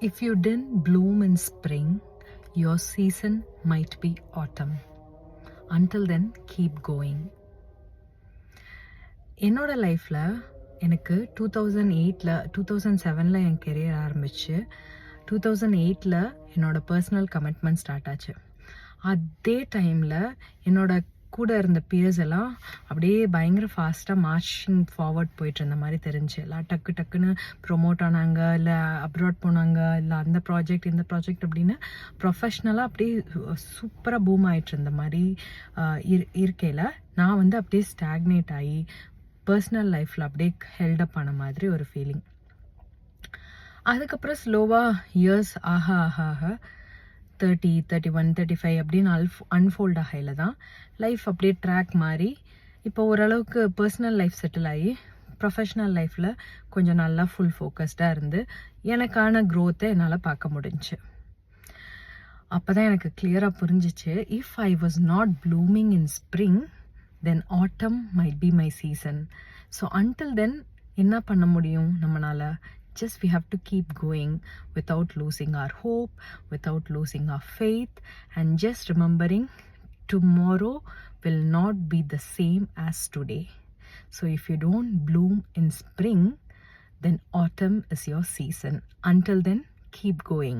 If you didn't bloom in spring, your season might be autumn. Until then, keep going. என்னோட லைஃப்பில் எனக்கு 2007 என் career ஆரம்பிச்சு 2008 என்னோடய personal commitment start ஆச்சு. அதே டைமில் என்னோட கூட இருந்த பியர்ஸ் எல்லாம் அப்படியே பயங்கர ஃபாஸ்ட்டாக மார்ச்சிங் ஃபார்வர்ட் போயிட்டு இருந்த மாதிரி தெரிஞ்சு. எல்லாம் டக்குன்னு ப்ரொமோட் ஆனாங்க, இல்லை அப்ராட் போனாங்க, இல்லை அந்த ப்ராஜெக்ட் இந்த ப்ராஜெக்ட் அப்படின்னு ப்ரொஃபஷ்னலாக அப்படியே சூப்பராக பூம் ஆகிட்டு இருந்த மாதிரி இருக்கையில் நான் வந்து அப்படியே ஸ்டாக்னேட் ஆகி பர்சனல் லைஃப்பில் அப்படியே ஹெல்டப் ஆன மாதிரி ஒரு ஃபீலிங். அதுக்கப்புறம் ஸ்லோவாக இயர்ஸ் ஆக 30, 31, 35 அப்படின்னு அன்ஃபோல்ட் ஆகையில் தான் லைஃப் அப்படியே ட்ராக் மாதிரி இப்போ ஓரளவுக்கு பர்சனல் லைஃப் செட்டில் ஆகி ப்ரொஃபஷ்னல் லைஃப்பில் கொஞ்சம் நல்லா ஃபுல் ஃபோக்கஸ்டாக இருந்து எனக்கான க்ரோத்தை என்னால் பார்க்க முடிஞ்சுச்சு. அப்போ தான் எனக்கு கிளியராக புரிஞ்சிச்சு, if I was not blooming in spring then autumn might be my season. So until then என்ன பண்ண முடியும் நம்மளால்? Just we have to keep going without losing our hope, without losing our faith, and just remembering tomorrow will not be the same as today. So if you don't bloom in spring, then autumn is your season. Until then, keep going.